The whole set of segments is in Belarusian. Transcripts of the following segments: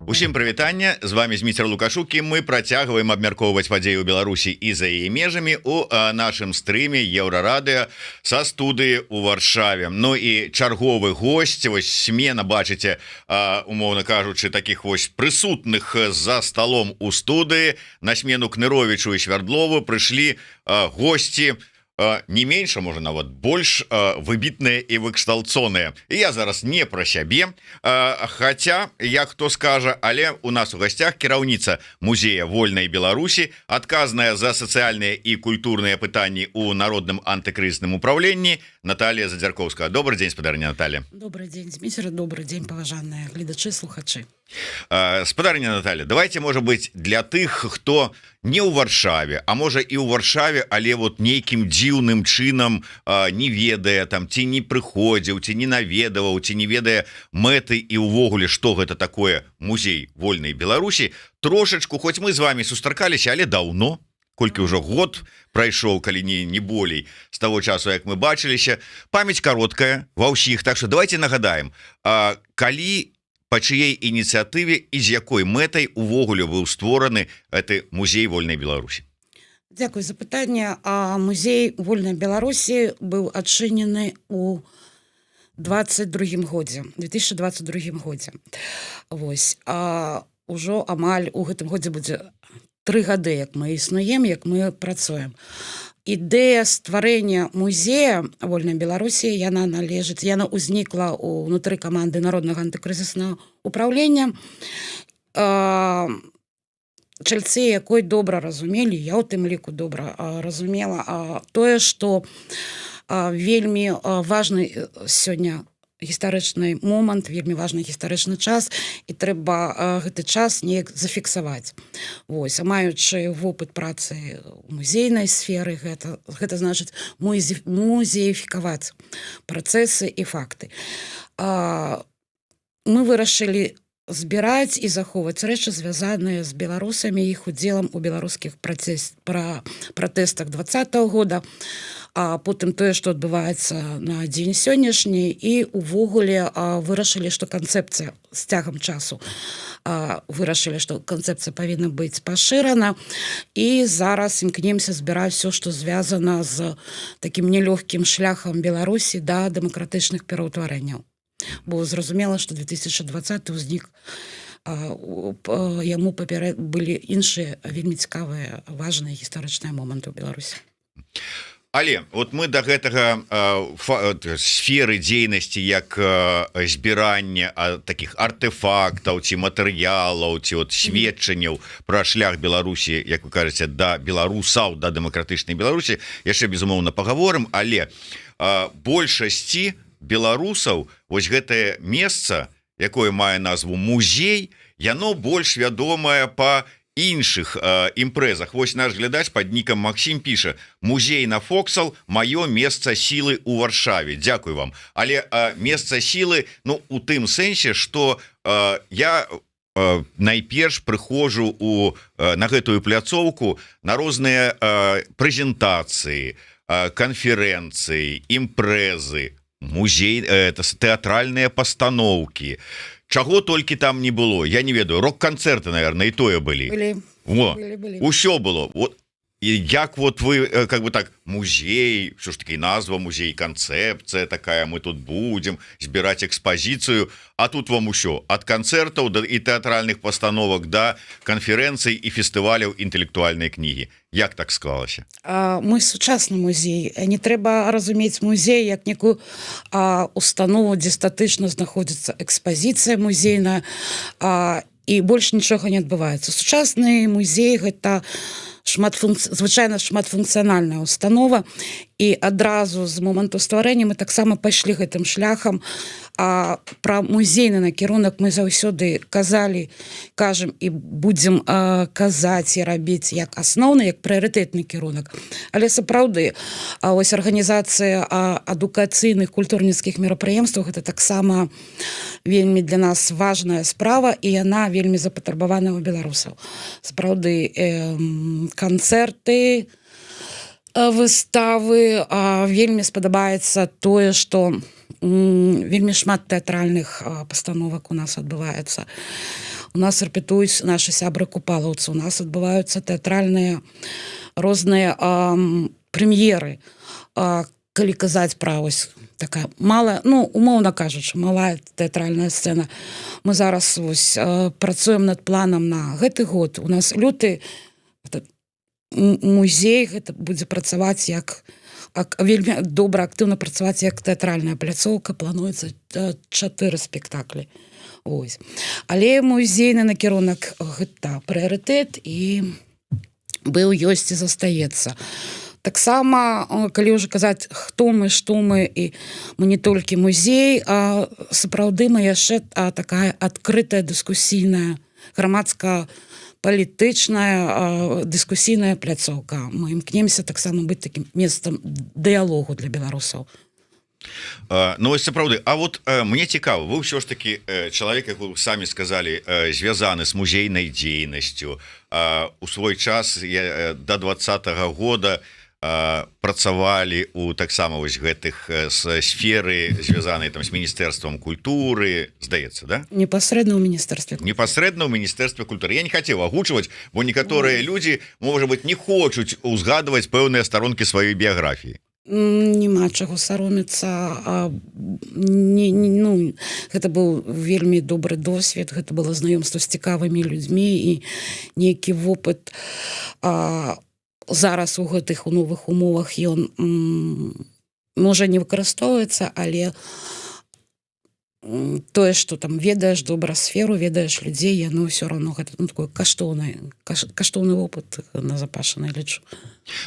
Усім прывітання, з вами Зміцер Лукашук, і мы працягваем абмяркоўваць падзеі ў Беларусі і за яе межамі у нашым стрыме Еўрарадыё са студыі ў Варшаве. Ну і чарговы госць, вось смена бачыце, умоўна кажучы, такіх вось прысутных за сталом у студыі. На смену Кныровічу і Свярдлову прыйшлі госці, не менш, а можа нават больш выбітныя і выкшталцоныя. І я зараз не пра сябе, хаця, як хто скажа, але у нас у гасцях кіраўніца музея вольнай Беларусі, адказная за сацыяльныя і культурныя пытанні ў народным антыкрызісным управленні Наталья Задзяркоўская. Добрый дзень, спадарня Наталья. Добрый дзень, Зміцер, добрый дзень, паважаныя гледачы, слухачы. Спадарня Наталья, давайте, можа быць, для тых, хто не ў Варшаве, а можа і ў Варшаве, але вот нейкім дзіўным чынам не ведае там, ці не прыходзіў, ці не наведаваў, ці не ведае мэты і ўвогуле, што гэта такое музей вольнай Беларусі, трошачку, хоць мы з вами сустракаліся, але даўно, колькі ўжо год прайшоў, калі не болей з таго часу, як мы бачыліся. Памяць кароткая ва ўсіх, так што давайте нагадаем, калі, па чыей ініцыятыве і з якой мэтай увогуле быў створаны гэты музей вольнай Беларусі? Дзякуй за пытанне. Музей вольнай Беларусі быў адчынены ў 2022 годзе. Вось. Ужо амаль у гэтым годзе будзе 3 гады, як мы існуем, як мы працуем. Ідэя стварэння музея вольнай Беларусі, яна ўзнікла ўнутры каманды народнага антыкрызіснага управлення. Чальцы, якой добра разумелі, я ў тым ліку добра разумела тое, што вельмі важны сёння гістарычны момант, вельмі важны гістарычны час, і трэба гэты час неяк зафіксаваць. Вось, маючы вопыт працы ў музейнай сферы, гэта значыць музеіфікаваць працэсы і факты. Мы вырашылі збіраць і захоўваць рэчы, звязаныя з беларусамі, іх удзелам у беларускіх пратэстах 20-го года, а потым тое, што адбываецца на дзень сённяшні, і увогуле вырашылі, што канцэпцыя з цягам часу вырашылі, што канцэпцыя павінна быць пашырана, і зараз імкнемся збіраць все, што звязана з такім нелёгкім шляхам Беларусі да дэмакратычных пераўтварэнняў. Бо зразумела, што 2020 ўзнік, яму былі іншыя вельмі цікавыя, важныя гістарычныя моманты ў Беларусі. Але вот мы до гэтага сферы дзейнасці, як збірання таких артефактаў ці матэрыялаў, ці от сведчанняў пра шлях Беларусі, як вы кажаце, да беларусаў, да дэмакратычнай Беларусі, яшчэ безумоўна пагаворым, але большасці беларусаў вось гэтае месца, якое мае назву музей, яно больш вядомае па іншых імпрэзах. Вось наш глядач пад нікам Максім піша: музей на Фоксал, маё месца сілы ў Варшаве. Дзякуй вам. Але месца сілы, ну, у тым сэнсе, што я найперш прыходжу на гэтую пляцоўку на розныя прэзентацыі, канферэнцыі, імпрэзы, музей, тэатральныя пастаноўкі. Чаго толькі там не было, я не ведаю, рок-канцэрты, наверное, і тое былі. Былі. Усё было. Вот. І як вот вы, как бы так, музей, що ж таки назва музей, канцэпцыя такая, мы тут будем збіраць экспазіцыю, а тут вам усё, ад канцэртаў і тэатральных пастановак да канферэнцый і фестываляў інтэлектуальнай кнігі. Як так склалася? Мы сучасны музей. Не трэба разумець музей як некую установу, дзе статычна знаходзіцца экспазіцыя музейная, і больш нічога не адбываецца. Сучасны музей — гэта звычайна шматфункцыянальная установа, і адразу з моманту стварэння мы таксама пайшлі гэтым шляхам. Пра музейны накірунак мы заўсёды кажам і будзем казаць і рабіць як асноўны, як прыярытэтны кірунак. Але сапраўды, ось арганізацыя адукацыйных культурніцкіх мерапрыемстваў — гэта таксама вельмі для нас важная справа, і яна вельмі запатрабаваная ў беларусаў. Сапраўды, канцэрты, выставы, вельмі спадабаецца тое, што вельмі шмат тэатральных пастановак у нас адбываецца. у нас рэпетуюць нашы сябры купалаўцы, у нас адбываюцца тэатральныя розныя прэм'еры. Калі казаць пра вось такая малая, ну, умоўна кажучы, малая тэатральная сцэна. Мы зараз вось працуем над планам на гэты год. У нас люты музей гэта будзе працаваць як вельмі добра актыўна працаваць як тэатральная пляцоўка, плануецца 4 спектаклі. Ось. Але музейны накірунак гэта прыярытэт і быў, ёсць і застаецца. Таксама, калі ўжо казаць, хто мы, што мы, і мы не толькі музей, а сапраўды мы яшчэ такая адкрытая дыскусійная, грамадска-палітычная дыскусійная пляцоўка. Мы імкнемся таксама быць такім месцам дыялогу для беларусаў. Ну, ось сапраўды. А вот мне цікава, вы ўсё ж такі чалавек, як вы самі сказалі, звязаны з музейнай дзейнасцю. У свой час да 20-го года працавалі у таксама вось гэтых сферы, звязаныя там з міністэрствам культуры, здаецца, да? Непасрэдна ў міністэрстве культуры. Непасрэдна ў міністэрстве культуры. Я не хацеў агучваць, бо некаторыя людзі, можа быць, не хочуць узгадваць пэўныя старонкі сваёй біяграфіі. Няма чаго саромецца. Ну, гэта быў вельмі добры досвед, гэта было знаёмства з цікавымі людзьмі і нейкі вопыт. Зараз у гэтых новых умовах ён можа не выкарыстоўваецца, але тое, што там ведаеш добра сферу, ведаеш людзей, яно ўсё роўно гэта такой каштоўны вопыт назапашаны, лічу.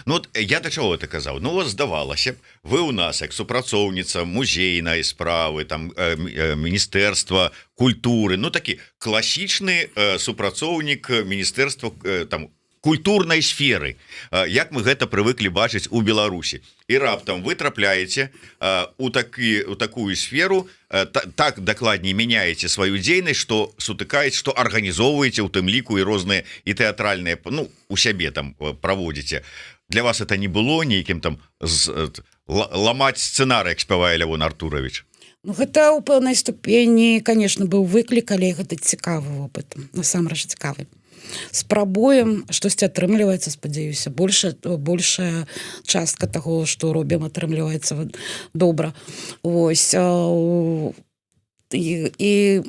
Ну, от я да чаго это казаў? Ну, вот здавалася б, вы ў нас як супрацоўніца музейнай справы, там міністэрства культуры, ну, такі класічны супрацоўнік міністэрства там культурнай сферы, як мы гэта прывыклі бачыць у Беларусі. І раптам вы трапляеце у такую сферу, так дакладней мяняеце сваю дзейнасць, што сутыкаеце, што арганізоўваеце ў тым ліку і розныя і тэатральныя, ну, у сябе там праводзіце. Для вас это не было нейкім там ламаць сцэнарый, як спявае Лявон Артурович? Ну, гэта ў пэўнай ступені, конечно, быў выклік, але гэта цікавы вопыт, насамрэч цікавы. Спрабуем, штосьці атрымліваецца, спадзяюся, большая частка таго, што робім, атрымліваецца добра. Вось. І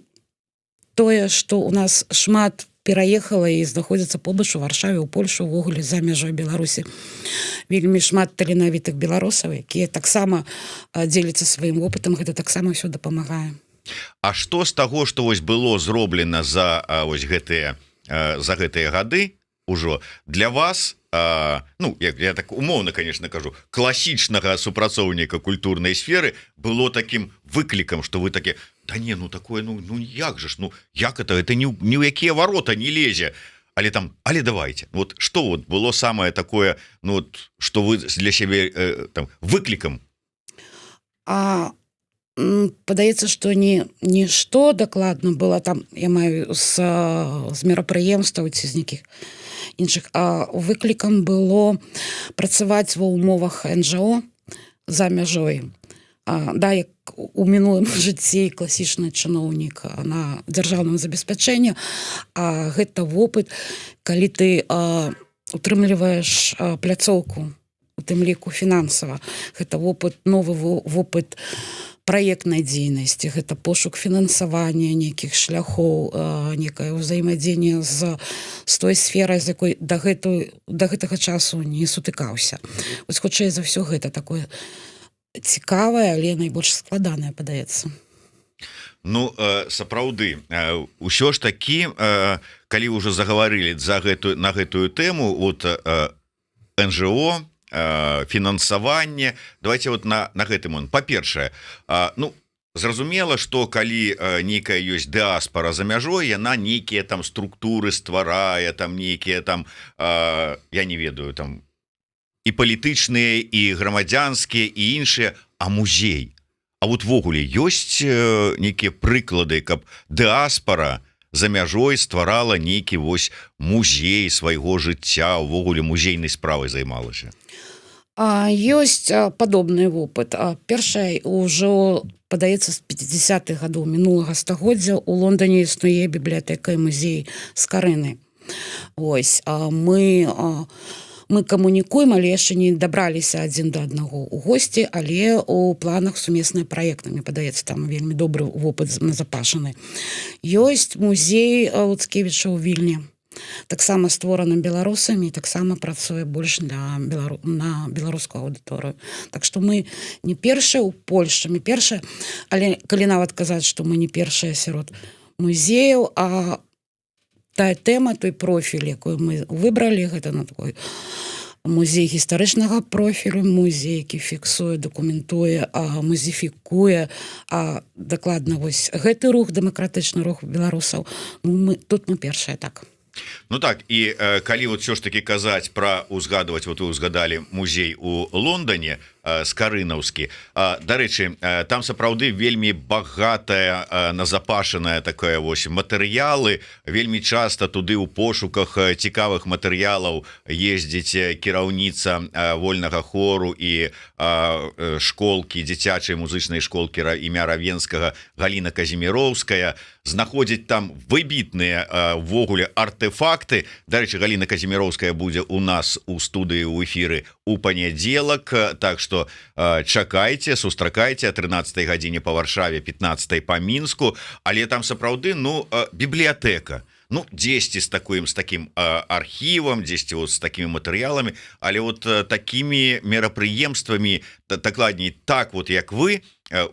тое, што у нас шмат пераехала і знаходзіцца побач у Варшаве, у Польшу, увогуле за мяжой Беларусі. Вельмі шмат таленавітых беларусаў, якія таксама дзеляцца сваім вопытам, гэта таксама ўсё дапамагае. А што з таго, што вось было зроблена за вось гэтыя гады ўжо для вас, ну, я так умоўна, конечно, кажу, класічнага супрацоўніка культурнай сферы было такім выклікам, што вы такі, да не, ну такое, ну як же ж, ну як это ні ў якія варота не лезе, але давайте. Вот што вот было самае такое, ну вот, што вы для сябе там выклікам? Падаецца, што нішто дакладна было там, я маю з мерапрыемстваў ці з нейкіх іншых, а выклікам было працаваць ва ўмовах НЖО за мяжой. Да, як у мінулым жыцці класічны чыноўнік на дзяржаўным забеспячэнні, а гэта вопыт, калі ты утрымліваеш пляцоўку, у тым ліку фінансава. Гэта вопыт, новы вопыт праектнай дзейнасці, гэта пошук фінансавання нейкіх шляхоў, некае ўзаемадзеянне з той сферай, з якой да гэтага часу не сутыкаўся. Вось хутчэй за ўсё гэта такое цікавае, але найбольш складанае, падаецца. Ну, сапраўды, ўсё ж такі, калі ўжо загаварылі на гэтую тэму, от НЖО, фінансаванне, давайте вот на гэты момент. Па-першае, ну, зразумела, што калі нейкая ёсць дыаспара за мяжой, яна нейкія там структуры стварае, там нейкія там, я не ведаю, там і палітычныя, і грамадзянскія, і іншыя, а музей. А вот ввогуле ёсць нейкія прыклады, каб дыаспара за мяжой стварала нейкі вось музей свайго жыцця, увогуле музейнай справай займалася? Ёсць падобны вопыт. Першае ўжо падаецца з 50-х гадоў мінулага стагоддзя ў Лондоне існуе бібліятэка і музей Скарыны. Вось мы камунікуем, але яшчэ не дабраліся адзін да аднаго ў госці, але ў планах сумесныя праекты. Мне падаецца, там вельмі добры вопыт назапашаны. Ёсць музей Луцкевіча ў Вільні. Таксама створаны беларусамі, таксама працуе больш на беларускую аўдыторыю. Так што мы не першыя ў Польшчы, мы першыя, але калі нават казаць, што мы не першыя сярод музеяў, а тая тэма, той профіль, якую мы выбралі, гэта на такой музей гістарычнага профілю, музей, які фіксуе, дакументуе, музеефікуе, дакладна вось гэты рух, дэмакратычны рух беларусаў. Тут мы першыя, так. Ну так, і калі вот все ж таки казаць пра узгадваць, вот вы узгадалі музей у Лондоне, скарынаўскі. Дарэчы, там сапраўды вельмі багатая, назапашаная такая вось матэрыялы. Вельмі часта туды ў пошуках цікавых матэрыялаў ездзіць кіраўніца вольнага хору і школкі, дзіцячай музычнай школкі імя Равенскага Галіна Казіміроўская. Знаходзіць там выбітныя ввогуле артэфакты. Дарэчы, Галіна Казіміроўская будзе у нас у студыі ў эфіры у панядзелак, так што чакайце, сустракайце о 13 гадзіне по Варшаве, 15 по Мінску, але там сапраўды бібліятэка. Дзесьці з таким архівам, дзесьці з такімі матэрыяламі, але вот такімі мерапрыемствамі, дакладней так вот як вы,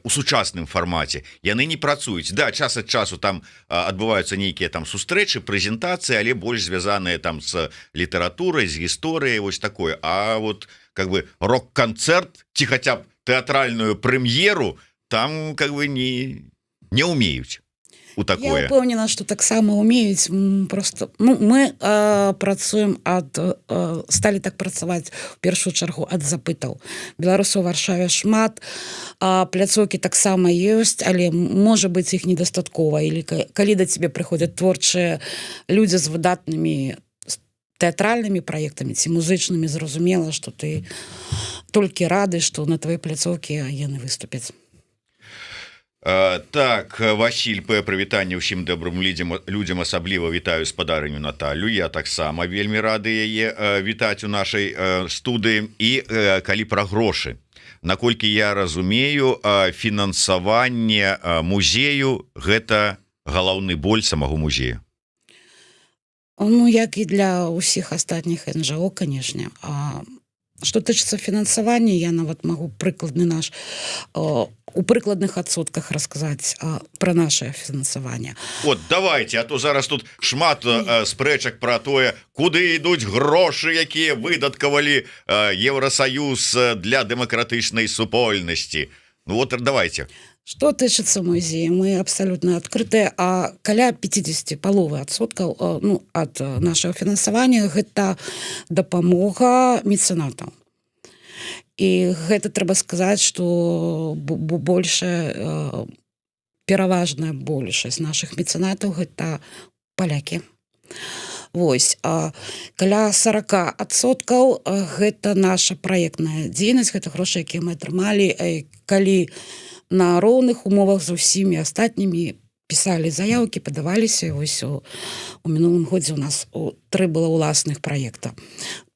у сучасным фармаце яны не працуюць. Да, час ад часу там адбываюцца нейкія там сустрэчы, прэзентацыі, але больш звязаныя там з літаратурай, з гісторыяй, вось такое. А вот как бы рок-канцэрт ці хаця б тэатральную прэм'еру там как бы не умеюць у такое. Я ўпэўнена, што таксама умеюць. Просто мы працуем сталі так працаваць у першую чаргу ад запытаў. Беларусаў у Варшаве шмат, пляцоўкі таксама ёсць, але можа быць іх недастаткова. Или калі да цябе прыходзяць творчыя людзі з выдатнымі тэатральнымі праектамі ці музычнымі, зразумела, што ты толькі рады, што на твоей пляцоўкі яны выступяць. Так, Васіль П, прывітанне ўсім добрым людзям, асабліва вітаю спадарыню Наталю. Я таксама вельмі рады яе вітаць у нашай студыі. І калі пра грошы, наколькі я разумею, фінансаванне музею гэта галоўны боль самого музею. Як і для ўсіх астатніх НЖО, канешне. Што тычыцца фінансавання, я нават магу прыкладны наш у прыкладных адсотках расказаць пра нашае фінансаванне. От давайте, а то зараз тут шмат спрэчак пра тое, куды ідуць грошы, якія выдаткавалі Еўрасаюз для дэмакратычнай супольнасці. Вот давайте. Што тычыцца музея, мы абсалютна адкрытыя, а каля 50% ад нашага фінансавання гэта дапамога мецэнатаў. І гэта трэба сказаць, што пераважная большасць нашых мецэнатаў гэта палякі. Вось, каля 40% гэта наша праектная дзейнасць, гэта грошы, якія мы атрымалі, калі на роўных умовах з усімі астатнімі пісалі заяўкі, падаваліся. Вось у мінулым годзе у нас 3 было ўласных праекта.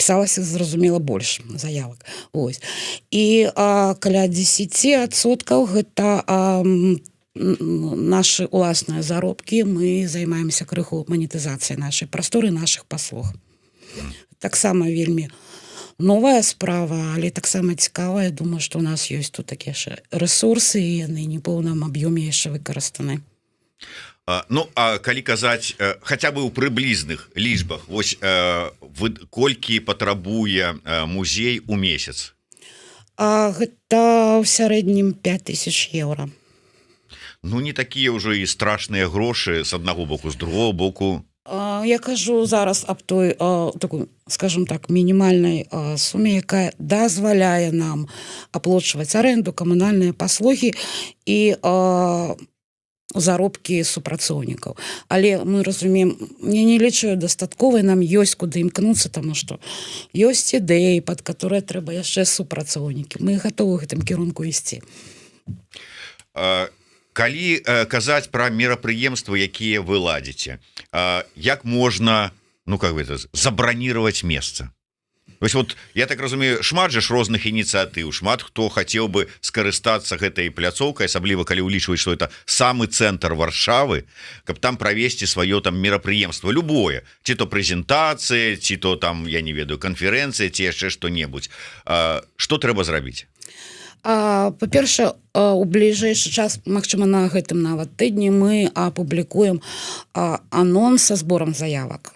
Пісалася, зразумела, больш заявак. Вось. І каля 10% гэта нашы ўласныя заробкі. Мы займаемся крыху манетызацыяй нашай прасторы, нашых паслуг. Таксама вельмі новая справа, але таксама цікавая. Думаю, што ў нас ёсць тут такія ж рэсурсы, і яны не поўным аб'ёме яшчэ выкарыстаны. А калі казаць хаця бы ў прыблізных лічбах, вось колькі патрабуе музей у месяц? Гэта ў сярэднім 5000 еўра. Не такія ўжо і страшныя грошы з аднаго боку, з другого боку. Я кажу зараз аб той такой, скажем так, мінімальнай суме, якая дазваляе нам аплачваць арэнду, камунальныя паслугі і заробкі супрацоўнікаў. Але мы разумеем, я не лічу дастатковай, нам ёсць куды імкнуцца, таму што ёсць ідэі, пад которые трэба яшчэ супрацоўнікі. Мы гатовы гэтым кірунку ісці. Калі казаць пра мерапрыемствы, якія вы ладзіце, як можна, ну как бы это, забраніраваць месца? Вось вот, я так разумею, шмат же ж розных ініцыятыў, шмат хто хацеў бы скарыстацца гэтай пляцоўкай, асабліва калі ўлічваць, што это самы цэнтр Варшавы, каб там правесці сваё там мерапрыемства любое, ці то прэзентацыя, ці то там, я не ведаю, канферэнцыя, ці яшчэ што-небудзь. Што трэба зрабіць? Па-перша, у бліжэйшы час, магчыма, на гэтым нават тыдні мы апублікуем анонс са зборам заявак.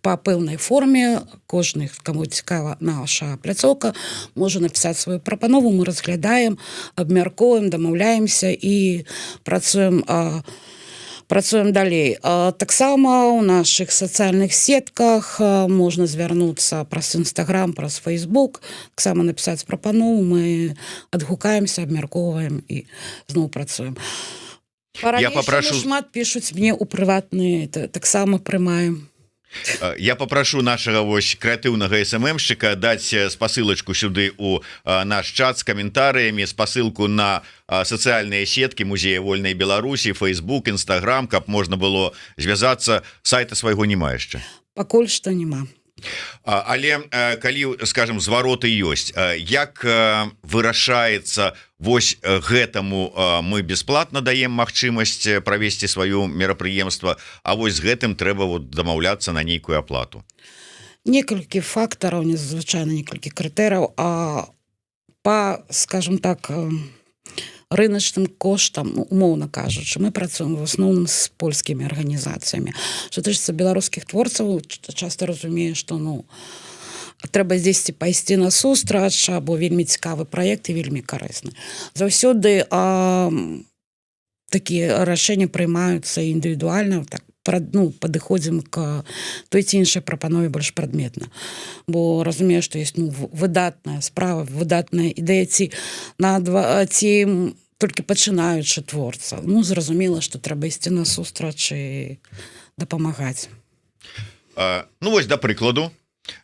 Па пэўнай форме кожны, каму цікава наша пляцоўка, можа напісаць сваю прапанову, мы разглядаем, абмяркоўваем, дамаўляемся і працуем далей. Таксама ў нашых сацыяльных сетках можна звярнуцца праз Інстаграм, праз Фейсбук, таксама напісаць прапанову, мы адгукаемся, абмяркоўваем і зноў працуем. Па-ранейшаму шмат пішуць мне ў прыватныя, таксама прымаем. Я попрошу нашага вось крэатыўнага СММшчыка даць спасылачку сюды у наш чат з каментарыямі, спасылку на сацыяльныя сеткі Музея Вольнай Беларусі, Фейсбук, Інстаграм, каб можна было звязацца. Сайта свайго няма яшчэ? Пакуль што няма. Але калі, скажем, звароты ёсць, як вырашаецца вось гэтаму мы бясплатна даем магчымасць правесці сваё мерапрыемства, а вось з гэтым трэба вот дамаўляцца на нейкую аплату? Некалькі фактараў, незвычайна некалькі крытэрыяў, па, скажем так, рыначным коштам, умоўна кажучы, мы працуем в асноўным з польскімі арганізацыямі. Што тычыцца беларускіх творцаў, часта разумею, што трэба дзесьці пайсці насустрач, або вельмі цікавы праект і вельмі карысны. Заўсёды такія рашэнні прымаюцца індывідуальна, так, падыходзім к той ці іншай прапанове больш прадметна. Бо разумею, што ёсць выдатная справа, выдатная ідэя, ці толькі пачынаючы творца. Зразумела, што трэба ісці насустрач і дапамагаць. Ну вось, да прыкладу,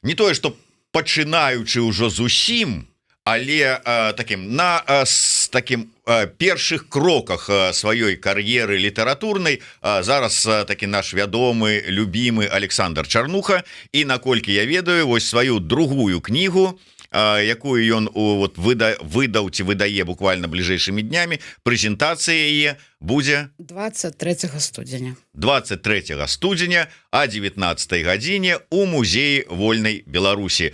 не тое, што пачынаючы ўжо зусім, але на такім першых кроках сваёй кар'еры літаратурнай зараз такі наш вядомы, любімы Александр Чарнуха, і наколькі я ведаю, вось сваю другую кнігу, якую ён выдаў ці выдае буквально бліжэйшымі днямі, прэзентацыя яе будзе 23 студзеня. 23 студзеня о 19 гадзіне у Музеі Вольнай Беларусі.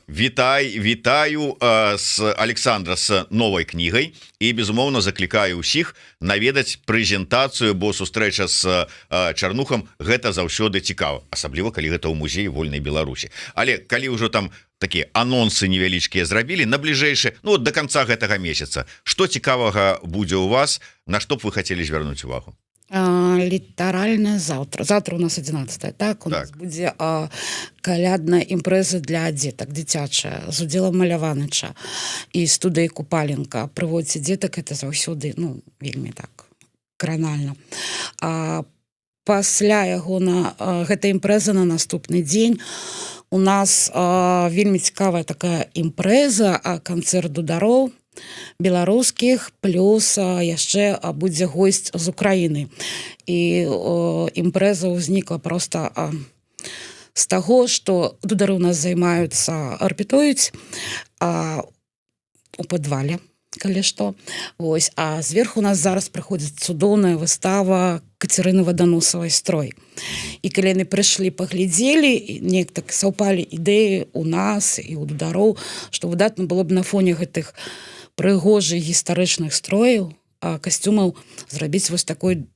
Вітаю з Александра з новай кнігай і, безумоўна, заклікаю ўсіх наведаць прэзентацыю, бо сустрэча з Чарнухам гэта заўсёды цікава, асабліва калі гэта ў Музеі Вольнай Беларусі. Але калі ўжо там такія анонсы невялічкія зрабілі на бліжэйшы, до конца гэтага месяца, што цікавага будзе ў вас, на што б вы хацелі звярнуць увагу? Літаральна заўтра у нас 11, так, у нас будзе калядная імпрэза для дзетак, дзіцячая, з удзелам Маляваныча і студыі Купаленка. Прыводзіць дзетак, это заўсёды, вельмі так кранальна. Пасля яго гэта імпрэза на наступны дзень у нас вельмі цікавая такая імпрэза, канцэрт дудароў беларускіх, плюс яшчэ будзе госць з Украіны. І імпрэза ўзнікла проста з таго, што дудары ў нас займаюцца, рэпетуюць у падвале, калі што. А зверху у нас зараз прыходзіць цудоўная выстава Кацярыны Ваданосавай «Строй». І калі яны прыйшлі, паглядзелі, неяк так саўпалі ідэі ў нас і ў дудароў, што выдатна было б на фоне гэтых прыгожых гістарычных строяў, касцюмаў зрабіць вось такой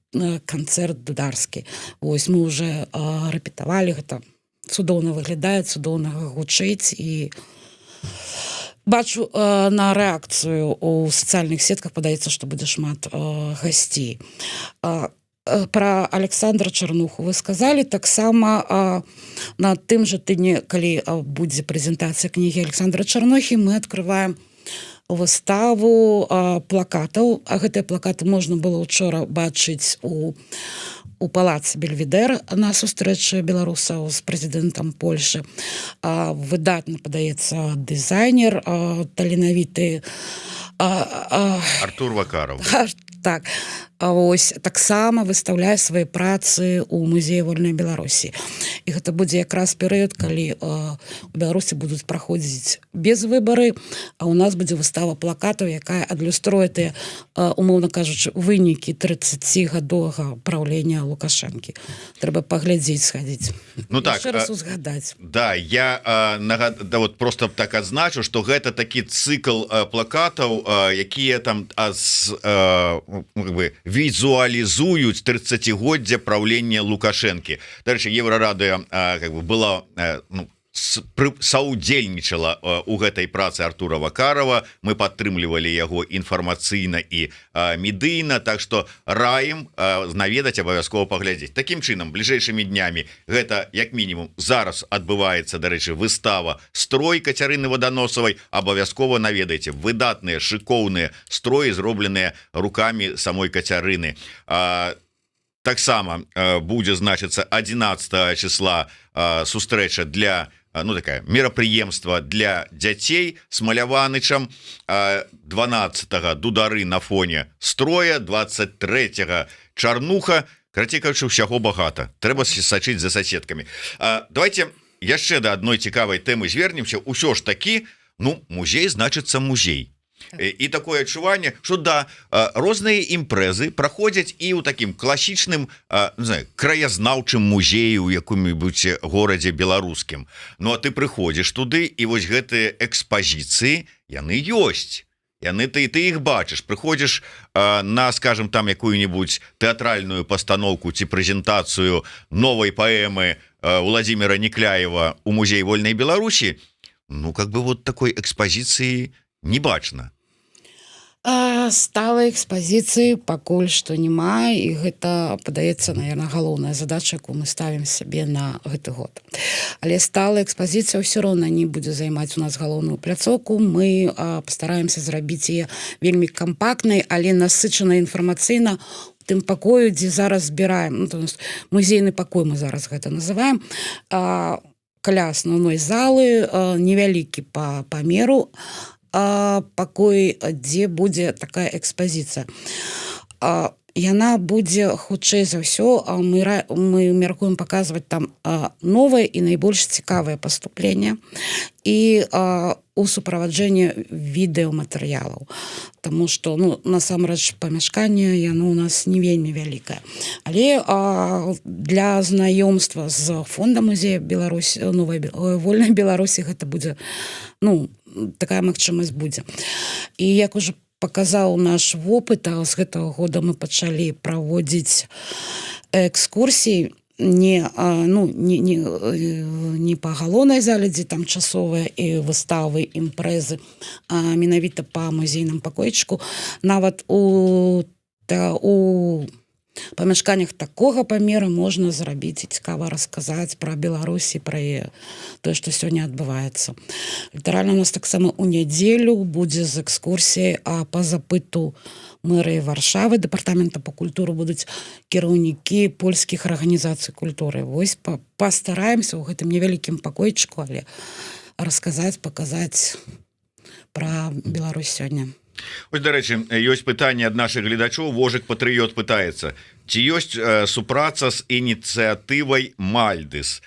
канцэрт дударскі. Мы ўжо рэпетавалі, гэта цудоўна выглядае, цудоўна гучыць, і бачу на рэакцыю у сацыяльных сетках, падаецца, што будзе шмат гасцей. Пра Александра Чарнуху вы сказалі, таксама на тым жа тыдні, калі будзе прэзентацыя кнігі Александра Чарнухі, мы адкрываем выставу плакатаў, а гэтыя плакаты можна было учора бачыць у палацы Бельведер на сустрэчы беларусаў з прэзідэнтам Польшы. Выдатна падаецца дызайнер, таленавіты Артур Вакаров. Так, ось таксама выстаўляе свае працы ў музеі вольнай Беларусі. І гэта будзе якраз перыяд, калі у Беларусі будуць праходзіць без выбары, а ў нас будзе выстава плакатаў, якая адлюструе тыя, умоўна кажучы, вынікі 30-гадовага праўлення Лукашэнкі. Трэба паглядзець, схадзіць. Ну так, яшчэ раз узгадаць. Да, я вот просто так адзначу, што гэта такі цыкл плакатаў, якія там візуалізуюць 30годдзя праўлення Лукашэнкі. Дарэчы, Еўрарадыё была саўдзельнічала у гэтай працы Артура Вакарова. Мы падтрымлівалі яго інфармацыйна і медыйна, так што раім наведаць, абавязкова паглядзець. Такім чынам, бліжэйшымі днямі гэта як мінімум зараз адбываецца, дарэчы, выстава «Строй» Кацярыны Ваданосавай. Абавязкова наведайце. Выдатныя, шыкоўныя строі, зробленыя рукамі самой Кацярыны. Таксама будзе, значыцца, 11 числа сустрэча для такая мерапрыемства для дзяцей с Маляванычам, 12-го дудары на фоне «Строя», 23-го Чарнуха. Карацей кажучы, ўсяго багата. Трэба сачыць за соседкамі. Давайте яшчэ да адной цікавай тэмы звернемся. Усё ж такі, музей значыцца музей. І такое адчуванне, што да, розныя імпрэзы праходзяць і ў такім класічным, краязнаўчым музеі ў якім-небудзь горадзе беларускім. Ну а ты прыходзіш туды, і вось гэтыя экспазіцыі, яны ёсць. Ты іх бачыш, прыходзіш на, скажем, там якую-нибудь тэатральную пастаноўку ці прэзентацыю новай паэмы Владимира Некляева у музеі вольнай Беларусі, вот такой экспазіцыі не бачна. Сталай экспазіцыі пакуль што няма, і гэта, падаецца, наверное, галоўная задача, якую мы ставім сабе на гэты год. Але сталая экспазіцыя ўсё роўна не будзе займаць у нас галоўную пляцоўку. Мы пастараемся зрабіць яе вельмі кампактнай, але насычанай інфармацыйна у тым пакою, дзе зараз збіраем, музейны пакой мы зараз гэта называем, каля асноўной залы, невялікі па памеру, пакой, дзе будзе такая экспазіцыя. Яна будзе хутчэй за ўсё, мы мяркуем паказваць там новае і найбольш цікавае паступленне і у суправаджэнні відэаматэрыялаў. Таму што, насамрэч, памяшканне, яно ў нас не вельмі вялікае. Але для знаёмства з фондам музея Беларусі, новай вольнай Беларусі гэта будзе, такая магчымасць будзе. І як ужо паказаў наш вопыт, з гэтага года мы пачалі праводзіць экскурсіі не па галоўнай зале, дзе там часовыя і выставы, імпрэзы, а менавіта па музейным пакойчыку. Нават у памяшканнях такога памеру можна зрабіць і цікава расказаць пра Беларусь і пра тое, што сёння адбываецца. Літаральна у нас таксама ў нядзелю будзе з экскурсіяй, а па запыту мэрыі Варшавы, дэпартамента па культуру будуць кіраўнікі польскіх арганізацый культуры. Вось пастараемся ў гэтым невялікім пакойчыку, але расказаць, паказаць пра Беларусь сёння. Ось, дарэчы, ёсць пытанне ад нашых гледачоў. Вожык Патрыёт пытаецца, ці ёсць супраца з ініцыятывай Мальдыс.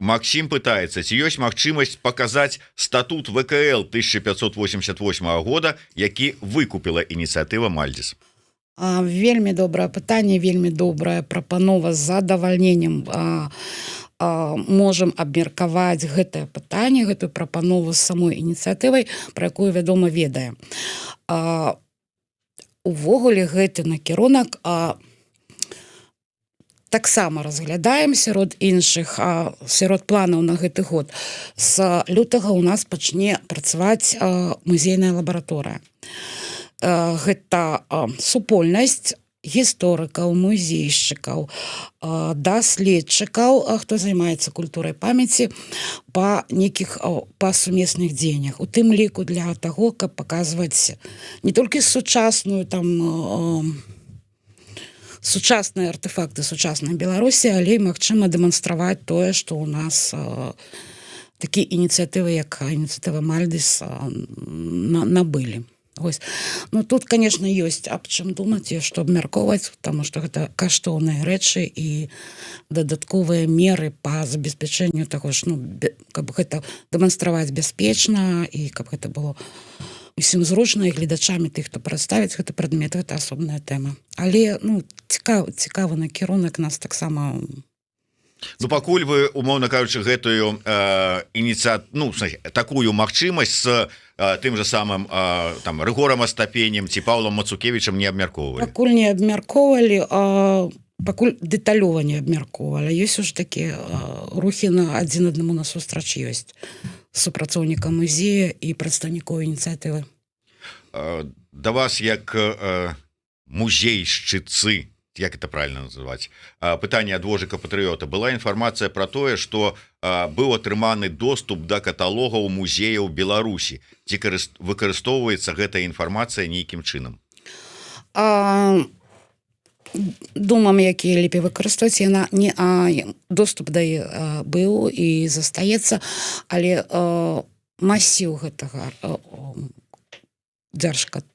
Максім пытаецца, ці ёсць магчымасць паказаць статут ВКЛ 1588 года, які выкупіла ініцыятыва Мальдыс. Вельмі добрае пытанне, вельмі добрая прапанова. З задавальненнем можам абмеркаваць гэтае пытанне, гэтую прапанову з самой ініцыятывай, пра якую, вядома, ведаем. Увогуле гэты накірунак таксама разглядаем сярод іншых, сярод планаў на гэты год. З лютага ў нас пачне працаваць музейная лабараторыя. Гэта супольнасць гісторыкаў, музейшчыкаў, даследчыкаў, хто займаецца культурай памяці па нейкіх па сумесных дзеяннях. У тым ліку для таго, каб паказваць не толькі сучасную там сучасныя артефакты сучаснай Беларусі, але і магчыма дэманстраваць тое, што ў нас такія ініцыятывы, як ініцыятыва Мальдис, набылі. Ось. Ну, тут, конечно, ёсць аб чым думаць і што абмяркоўваць, таму што гэта каштоўныя рэчы і дадатковыя меры па забеспячэнню таго ж, ну, каб гэта дэманстраваць бяспечна і каб гэта было усім зручна і гледачамі тых, хто прадставіць гэты прадмет, гэта асобная тэма. Але, ну, цікавы накірунак нас таксама. Ну, пакуль вы, умоўна кажучы, гэтую такую магчымасць з тым же самым там Рыгорам Астапенем ці Паўлам Мацукевічам не абмяркоўвалі? Пакуль не абмяркоўвалі, пакуль дэталёва не абмяркоўвалі. Ёсць ужо такія рухі на адзін аднаму насустрач ёсць супрацоўніка музея і прадстаўнікоў ініцыятывы. Да вас як музейшчыцы, як это правильно называть, пытанне ад Вожыка Патрыёта, была інфармацыя пра тое, што быў атрыманы доступ да каталогаў музеяў Беларусі. Ці выкарыстоўваецца гэтая інфармацыя нейкім чынам? Думам, якія лепей выкарыстоўваць, яна не доступ да быў і застаецца, але масіў гэтага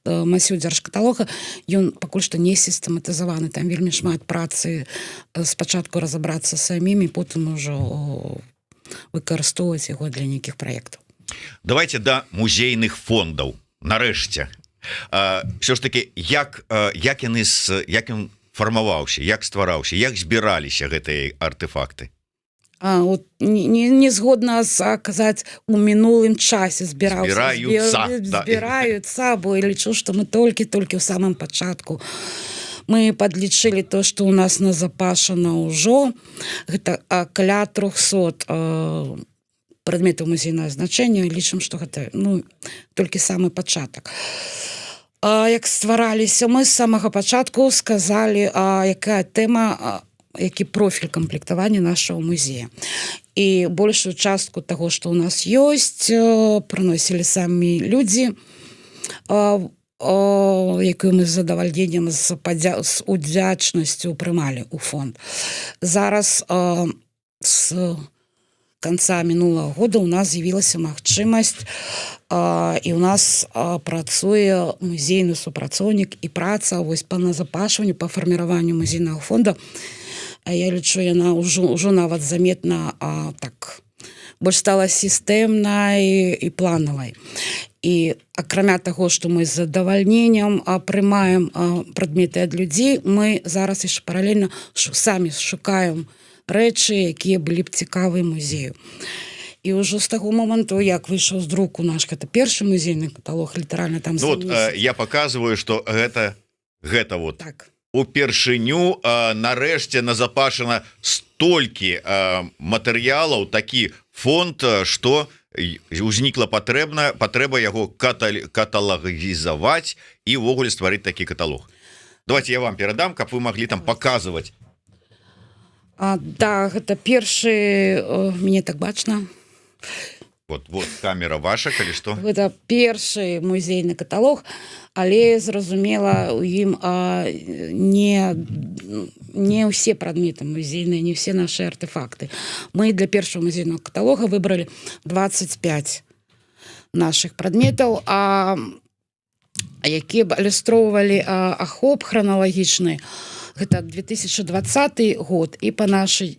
масіў дзяржкаталога, ён пакуль што не сістэматызаваны, там вельмі шмат працы спачатку разабрацца самімі, потым ужо выкарыстоўваць яго для нейкіх праектаў. Давайте да музейных фондаў. Нарэшце, все ж таки, як ён фармаваўся, як ствараўся, як збіраліся гэтыя артефакты? Не згодна казаць у мінулым часе збіраюцца, бо я лічу, што мы толькі ў самым пачатку. Мы падлічылі то, што ў нас назапашана ўжо, гэта каля 300 прадметаў музейнага значэння, лічым, што гэта толькі самы пачатак. Як ствараліся, мы з самага пачатку сказалі, якая тэма, які профіль камплектавання нашого музея. І большую частку таго, што ў нас ёсць, прыносілі самі людзі, якую мы з задавальненнем, з удзячнасцю прымалі ў фонд. Зараз з канца мінулага года у нас з'явілася магчымасць, і ў нас працуе музейны супрацоўнік і праца вось па назапашванню, па фарміраванню музейнага фонда. Я лічу, яна ўжо нават заметна так больш стала сістэмнай і планавай. І акрамя таго, што мы з задавальненнем прымаем прадметы ад людзей, мы зараз яшчэ паралельна самі шукаем рэчы, якія былі б цікавыя музею. І ўжо з таго моманту, як выйшаў з друку наш гэта першы музейны каталог, літаральна там за месяц. Я паказваю, што гэта вот так. Упершыню нарэшце назапашана столькі матэрыялаў, такі фонд, што узнікла патрэба яго каталагізаваць і ўвогуле стварыць такі каталог. Давайте я вам перадам, каб вы маглі там паказваць. Да, гэта першы, мне так бачна. Вот камера ваша, калі што. Гэта першы музейны каталог, але, зразумела, у ім не ўсе прадметы музейныя, не ўсе нашы артефакты. Мы для першага музейнага каталога выбралі 25 нашых прадметаў, якія б ілюстроўвалі ахоп храналагічны. Гэта 2020 год, і па нашы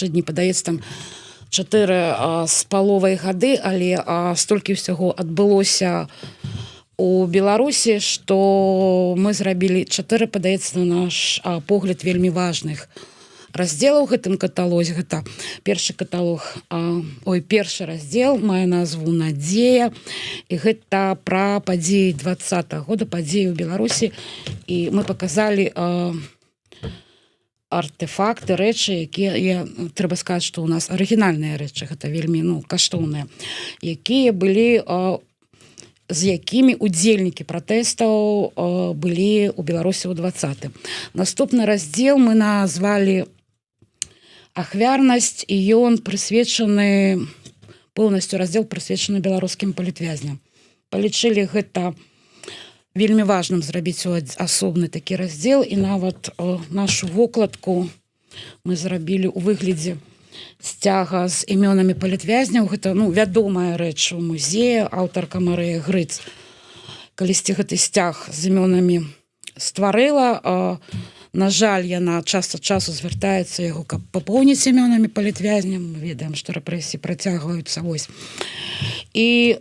дні, падаецца, там 4 з паловай гады, але столькі ўсяго адбылося у Беларусі, што мы зрабілі 4, падаецца, на наш погляд, вельмі важных раздзелаў у гэтым каталозе. Гэта першы раздзел мае назву «Надзея», і гэта пра падзеі 2020 года, падзеі ў Беларусі, і мы паказалі артефакты, рэчы, якія, трэба сказаць, што ў нас арыгінальныя рэчы, гэта вельмі каштоўныя, якія былі з якімі удзельнікі пратэстаў былі ў Беларусі ў 20-м. Наступны раздзел мы назвалі ахвярнасць, і ён прысвечаны, поўнасцю раздзел прысвечаны беларускім палітвязням. Палічылі гэта вельмі важным зрабіць асобны такі раздзел, і нават нашу вокладку мы зрабілі ў выглядзе сцяга з імёнамі палітвязняў. Гэта вядомая рэч у музеі, аўтарка Марыя Грыц калісьці гэты сцяг з імёнамі стварыла. На жаль, яна час ад часу звяртаецца яго, каб папоўніць імёнамі палітвязням. Мы ведаем, што рэпрэсіі працягваюцца. І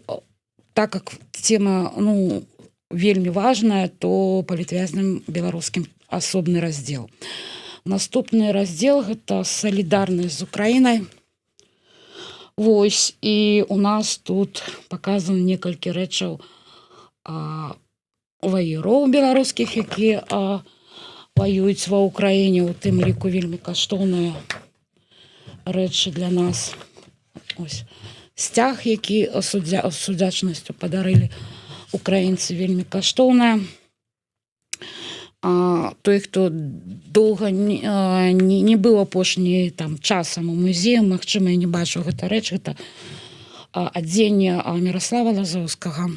так як тема вельмі важная, то палітвязням беларускім асобны раздзел. Наступны раздзел гэта салідарнасць з Украінай. І у нас тут паказаны некалькі рэчаў ваіроў беларускіх, якія ваююць ва ўкраіне, у тым ліку вельмі каштоўныя рэчы для нас. Сцяг, які судзячнасцю падарылі украінцы, вельмі каштоўная. Той, хто доўга не быў апошні часам у музеі, магчыма, і не бачыў гэта рэч, гэта адзенне Міраслава Лазоўскага.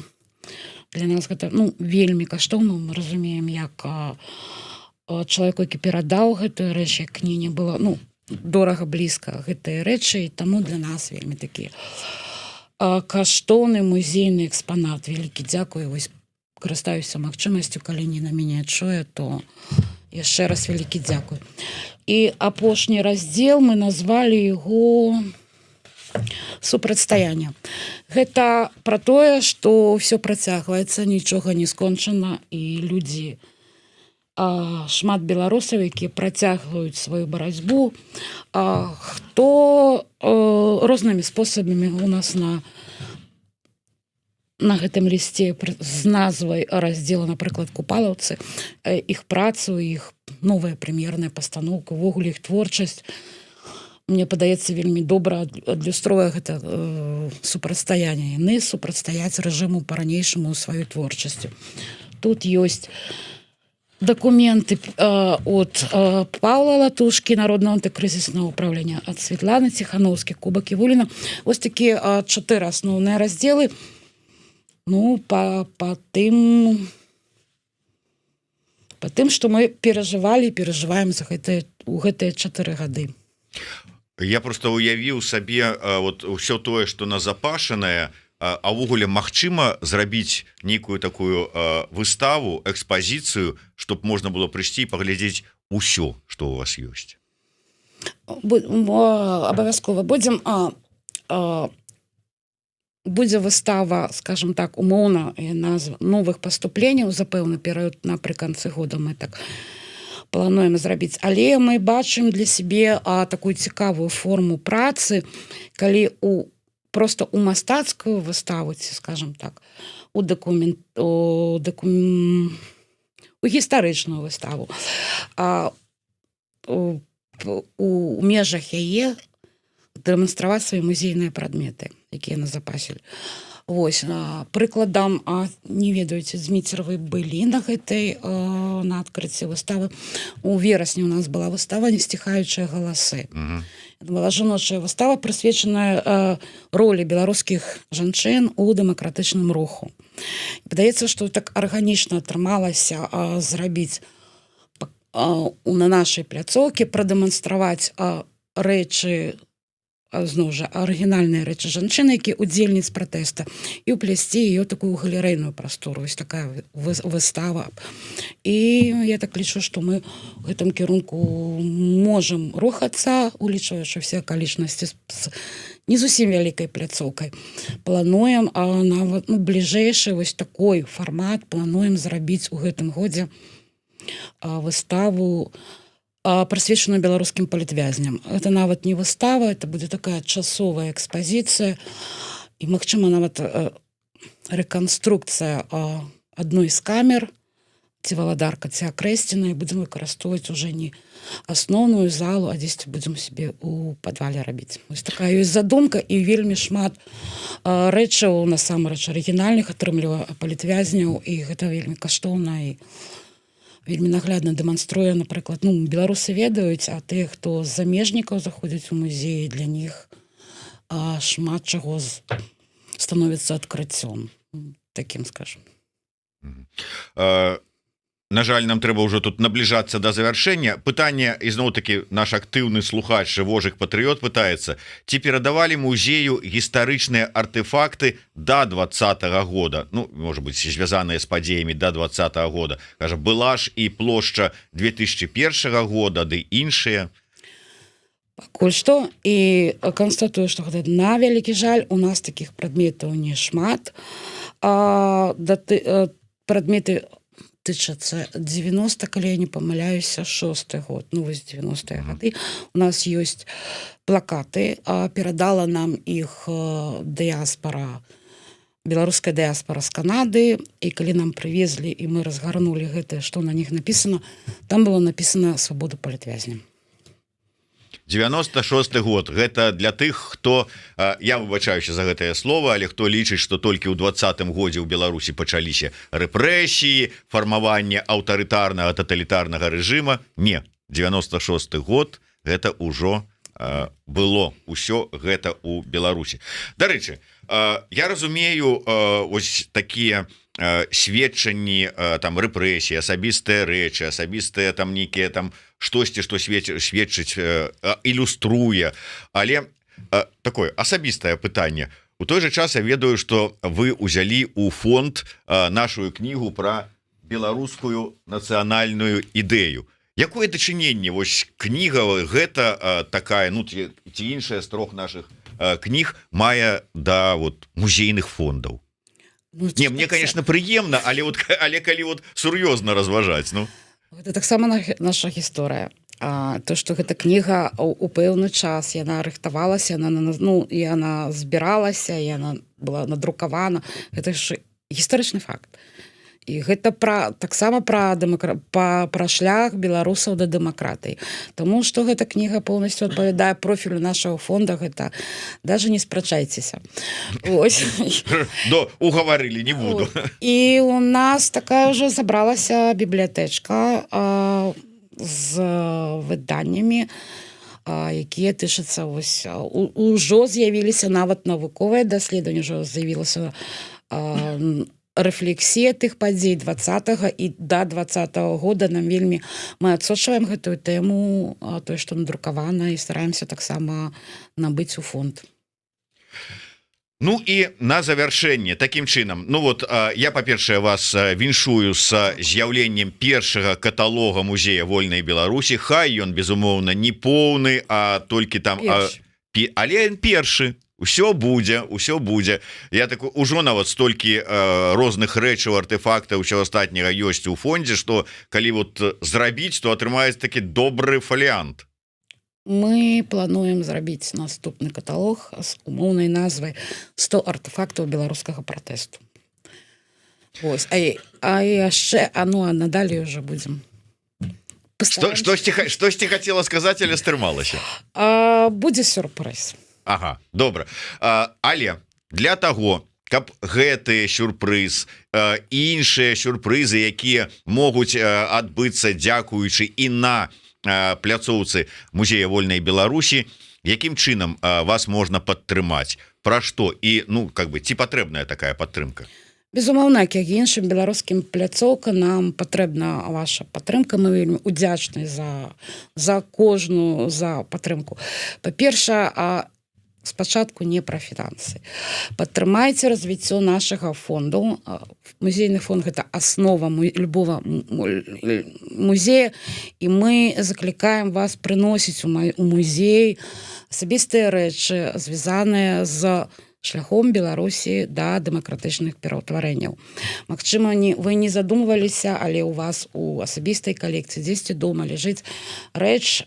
Для нас гэта вельмі каштоўна. Мы разумеем, як чалавеку, які перадаў гэтую рэч, як кніні было дорага, блізка гэтыя рэчы, і таму для нас вельмі такі каштоўны музейны экспанат. Вялікі дзякуй. Карыстаюся магчымасцю, калі Ніна мяне чуе, то яшчэ раз вялікі дзякуй. І апошні раздзел мы назвалі яго супрацьстаянне. Гэта пра тое, што ўсё працягваецца, нічога не скончана, і людзі, шмат беларусаў, якія працягваюць сваю барацьбу, хто рознымі спосабамі у нас на гэтым лісце з назвай раздзела, напрыклад, купалаўцы, іх працу, іх новая прэм'ерная пастаноўка, увогуле іх творчасць, мне падаецца, вельмі добра адлюструе гэта супрацьстаянне. Яны супрацьстаяць рэжыму па-ранейшаму сваёй творчасцю. Тут ёсць дакументы ад Паўла Латушкі, Народного антыкрызіснага ўправлення, ад Светланы Ціханаўскай, Куба Ківуліна. Такія 4 асноўныя раздзелы. Па тым, што мы перажывалі і перажываем у гэтыя 4 гады. Я просто уявіў сабе ўсё тое, што назапашанае, увогуле магчыма зрабіць нейкую такую выставу, экспазіцыю, чтоб можна было прыйсці і паглядзець усё, што у вас ёсць. Абавязкова будзе выстава, скажем так, умоўна назва новых паступленняў за пэўны перыяд напрыканцы года мы так плануем зрабіць. Але мы бачым для сябе такую цікавую форму працы, калі просто у мастацкую выставу, скажем так, у гістарычную выставу, у межах яе дэманстраваць свае музейныя прадметы, якія назапасілі. Прыкладам, не ведаеце, Зміцер, вы былі на адкрыцці выставы. У верасні у нас была выстава «Несціхаючыя галасы». Это была жаночая выстава, прысвечаная ролі беларускіх жанчын у дэмакратычным руху. Падаецца, што так арганічна атрымалася зрабіць на нашай пляцоўкі, прадэманстраваць рэчы, зноў жа, арыгінальныя рэчы жанчыны, якія удзельніц пратэста, і ўплясці ее такую галерэйную прастору. Такая выстава. І я так лічу, што мы ў гэтым кірунку можам рухацца, улічваючы ўсе акалічнасці з не зусім вялікай пляцоўкай. Плануем нават бліжэйшы такой фармат, плануем зрабіць у гэтым годзе выставу, прысвечаную беларускім палітвязням. Это нават не выстава, это будзе такая часовая экспазіцыя і, магчыма, нават рэканструкцыя адной з камер ці валадарка, ці акрэсціна, і будзем выкарыстоўваць уже не асноўную залу, а дзесьці будзем сябе ў падвале рабіць. Вось такая ёсць задумка, і вельмі шмат рэчаў, насамрэч, арыгінальных атрымлівае палітвязняў, і гэта вельмі каштоўна і вельмі наглядна дэманструе, напрыклад, беларусы ведаюць, а тыя, хто з замежнікаў заходзяць у музеі, для них шмат чаго становіцца адкрыццём, такім, скажем. На жаль, нам трэба ўжо тут набліжацца да завяршэння. Пытанне, ізноў-такі, наш актыўны слухач Вожык Патрыёт пытаецца, ці перадавалі музею гістарычныя артефакты да 20-го года, можа быць, звязаныя з падзеямі да 20-го года. Кажа, была ж і плошча 2001 года, ды іншыя. Пакуль што, і канстатую, што гэта на вялікі жаль, у нас такіх прадметаў не шмат. Прадметы тычацца 90, калі я не памыляюся, 6-й год, вось 90-е гады. У нас ёсць плакаты, перадала нам іх дыяспара, беларуская дыяспара з Канады, і калі нам прывезлі, і мы разгарнулі гэта, што на них напісана, там было напісана «Свабода палітвязням». 96 год, гэта для тых, хто, я выбачаюся за гэтае слово, але хто лічыць, што толькі ў 20-м годзе ў Беларусі пачаліся рэпрэсіі, фармаванне аўтарытарнага таталітарнага рэжыма. Не, 96 год гэта ўжо было, усё гэта ў Беларусі. Дарэчы, я разумею ось такія сведчанні, там рэпрэсіі, асабістыя рэчы, асабістыя там нейкія там штосьці, што сведчыць, ілюструе, але такое асабістае пытанне. У той жа час я ведаю, што вы ўзялі ў фонд нашу кнігу пра беларускую нацыянальную ідэю. Якое дачыненне вось кніга гэта такая, ці іншая з трох нашых кніг мае да музейных фондаў? Не, мне, конечно, прыемна, але калі сур'ёзна разважаць, Гэта таксама наша гісторыя. То, што гэта кніга у пэўны час, яна рыхтавалася, яна збіралася, яна была надрукавана. Гэта ж гістарычны факт. І гэта таксама пра шлях беларусаў да дэмакратыі. Таму што гэта кніга поўнасцю адпавядае профілю нашага фонда, гэта даже не спрачайцеся. Угаварылі, не буду. І у нас такая ўжо забралася бібліятэчка з выданнямі, якія тычацца, ужо з'явіліся нават навуковыя даследаванні, ўжо з'явілася рэфлексія тых падзей 20-го і да 20-го года. Нам вельмі мы адсочваем гэтую тэму, тое, што надрукавана, і стараемся таксама набыць у фонд. І на завяршэнне такім чынам, я, па-першае, вас віншую з з'яўленнем першага каталога музея вольнай Беларусі. Хай ён, безумоўна, не поўны, а толькі там... Але першы. Усё будзе. Я так ужо нават столькі розных рэчаў, артефактаў, усё астатняга ёсць у фондзе, што калі зрабіць, то атрымаецца такі добры фаліянт. Мы плануем зрабіць наступны каталог з умоўнай назвай «100 артефактаў беларускага пратэсту». А яшчэ, надалей уже будзем. Штосьці хацела сказаць, але стрымалася? Будзе сюрпрыз. Ага, добра. Але для таго, каб гэты сюрпрыз і іншыя сюрпрызы, якія могуць адбыцца дзякуючы і на пляцоўцы музея вольнай Беларусі, якім чынам вас можна падтрымаць? Пра што? І, ці патрэбная такая падтрымка? Безумоўна, як і іншым беларускім пляцоўка, нам патрэбна ваша падтрымка. Мы вельмі удзячны за кожную падтрымку. Па-першае, спачатку не пра фінансы. Падтрымайце развіццё нашага фонду. Музейны фонд – гэта аснова любого музея, і мы заклікаем вас прыносіць у музей асабістыя рэчы, звязаныя з шляхом Беларусі да дэмакратычных пераўтварэнняў. Магчыма, вы не задумваліся, але ў вас у асабістай калекцыі дзесьці дома ляжыць рэч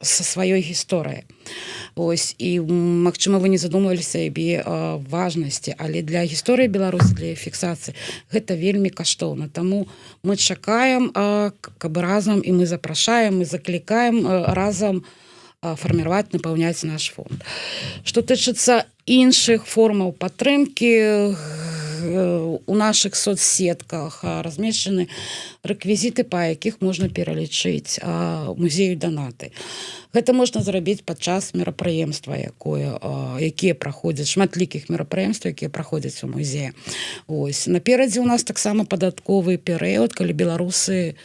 са сваёй гісторыяй. Ось, і магчыма, вы не задумваліся аб важнасці, але для гісторыі Беларусі, для фіксацыі гэта вельмі каштоўна. Таму мы чакаем, каб разам, і мы запрашаем, мы заклікаем разам фарміраваць, напаўняць наш фонд. Што тычыцца іншых формаў падтрымкі, у нашых соцсетках размешчаны рэквізіты, па якіх можна пералічыць музею данаты. Гэта можна зрабіць падчас мерапрыемства, якія праходзяць, шматлікіх мерапрыемстваў, якія праходзяць у музеі. Ось. Наперадзе у нас таксама падатковы перыяд, калі беларусы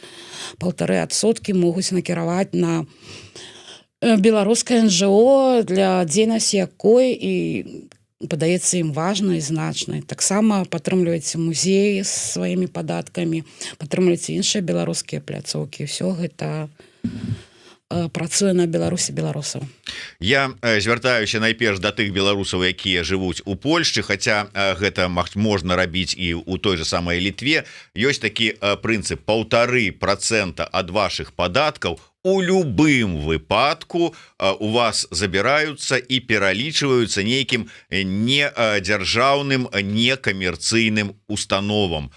1,5% могуць накіраваць на беларускае НЖО, для дзейнасці якой і падаецца ім важнай і значнай. Таксама падтрымліваеце музеі сваімі падаткамі, падтрымліваеце іншыя беларускія пляцоўкі. Усё гэта працуе на Беларусі беларусаў. Я звяртаюся найперш да тых беларусаў, якія жывуць у Польшчы, хаця гэта можна рабіць і ў той же самай Літве. Ёсць такі прынцып 1,5% ад вашых падаткаў у любым выпадку у вас забіраюцца і пералічваюцца нейкім недзяржаўным, некамерцыйным установам.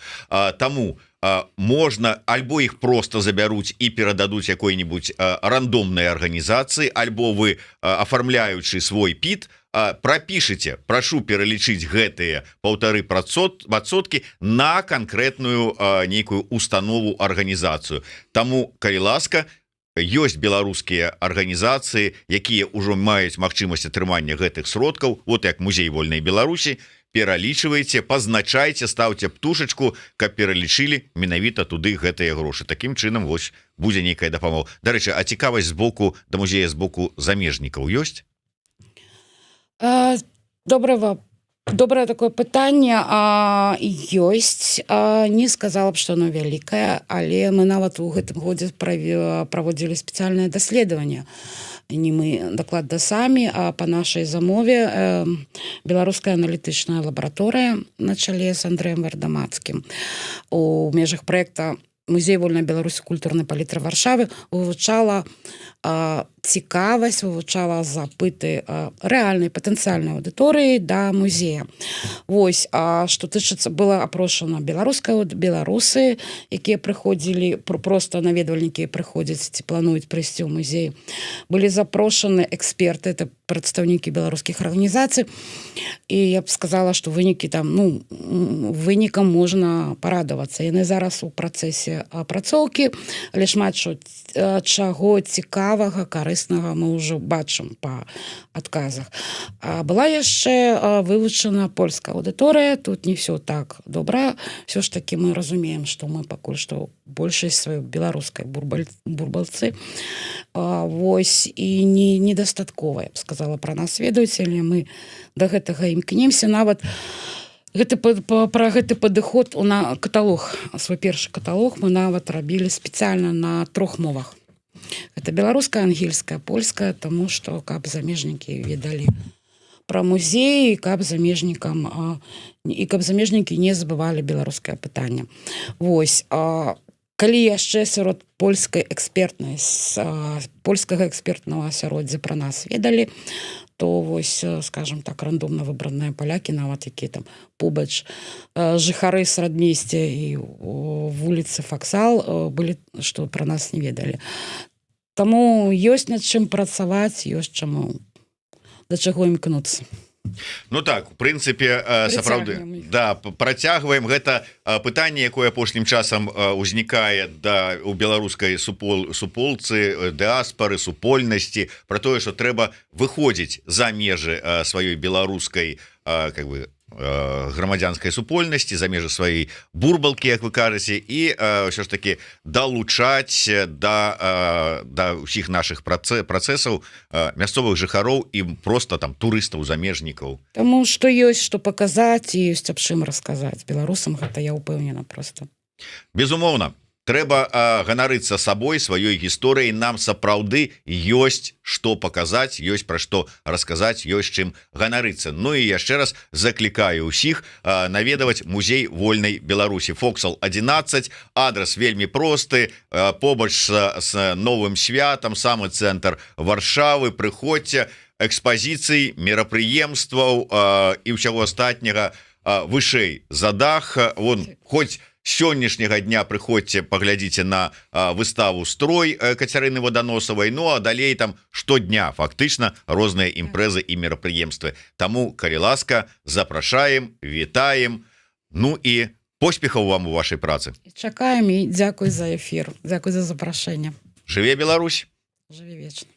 Таму можна альбо іх просто забяруць і перададуць якой-нибудь рандомнай арганізацыі, альбо вы, афармляючы свой ПІТ, прапішыце, прашу пералічыць гэтыя 1,5% на канкрэтную нейкую установу, арганізацыю. Таму, калі ласка, ёсць беларускія арганізацыі, якія ўжо маюць магчымасць атрымання гэтых сродкаў, вот як музей вольнай Беларусі, пералічвайце, пазначайце, ставце птушачку, каб пералічылі менавіта туды гэтыя грошы. Такім чынам вось будзе нейкая дапамога. Дарэчы, а цікавасць з боку да музея, з боку замежнікаў ёсць? Добрае такое пытанне. Ёсць. Не сказала б, што оно вялікае, але мы нават у гэтым годзе праводзілі спецыяльнае даследаванне. Не мы дакладна самі, а па нашай замове беларуская аналітычная лабараторыя на чале з Андрэем Вардамацкім у межах праекта «Музей вольнай Беларусі. Культурнай палітры Варшавы» вывучала цікавасць, вывучала запыты рэальнай патэнцыяльнай аўдыторыі да музея. Вось, што тычыцца, была апрошана беларусы, якія прыходзілі, проста наведвальнікі прыходзяць ці плануюць прыйсці ў музей. Былі запрошаны эксперты, это прадстаўнікі беларускіх арганізацый, і я б сказала, што вынікі там, вынікам можна парадавацца. Яны зараз у працэсе апрацоўкі, але шмат чаго цікавага, карыснага мы ўжо бачым па адказах. Была яшчэ вывучана польская аўдыторыя, тут не все так добра. Все ж таки мы разумеем, што мы пакуль што большасць сваёй беларускай бурбалцы. Вось, і недастаткова, я б сказала, пра нас ведаюць, але мы да гэтага імкнемся. Нават пра гэты падыход на каталог, свой першы каталог мы нават рабілі спецыяльна на 3 мовах. Гэта беларуская, ангельская, польская, таму што каб замежнікі ведалі пра музей, і каб замежнікі не забывалі беларускае пытанне. Вось, калі яшчэ сярод польскага экспертнага асяроддзя пра нас ведалі, то вось, скажем так, рандомна выбраныя палякі, нават якія там побач жыхары срадмесця і вуліцы Факсал былі, што пра нас не ведалі. Таму ёсць над чым працаваць, ёсць чаму, да чаго імкнуцца. Ну так, у прынцыпе, сапраўды, да, працягваем. Гэта пытанне, якое апошнім часам узнікае у беларускай суполцы, дыаспары, супольнасці, пра тое, што трэба выходзіць за межы сваёй беларускай, как бы, грамадзянскай супольнасці, за межы сваёй бурбалкі, як вы кажаце, і ўсё ж таки далучаць да ўсіх нашых працэсаў мясцовых жыхароў і просто там турыстаў, замежнікаў. Таму што ёсць што паказаць і ёсць аб чым расказаць беларусам, гэта я ўпэўнена проста. Безумоўна. трэба ганарыцца сабой, сваёй гісторыяй. Нам сапраўды ёсць што паказаць, ёсць пра што расказаць, ёсць чым ганарыцца. Ну і яшчэ раз заклікаю ўсіх наведаваць музей вольнай Беларусі. Фоксал 11, адрес вельмі просты, побач з новым святам, самы цэнтр Варшавы. Прыходзьце, экспазіцый, мерапрыемстваў і ўсяго астатняга вышэй за дах. Вон, хоць сённяшняга дня прыходзьце, паглядзіце на выставу «Строй» Кацярыны Ваданосавай. Ну а далей там штодня фактычна розныя імпрэзы і мерапрыемствы. Таму, калі ласка, запрашаем, вітаем. Ну і поспехаў вам у вашай працы. Чакаем і дзякуй за эфір. Дзякуй за запрашэнне. Жыве Беларусь! Жыве вечна.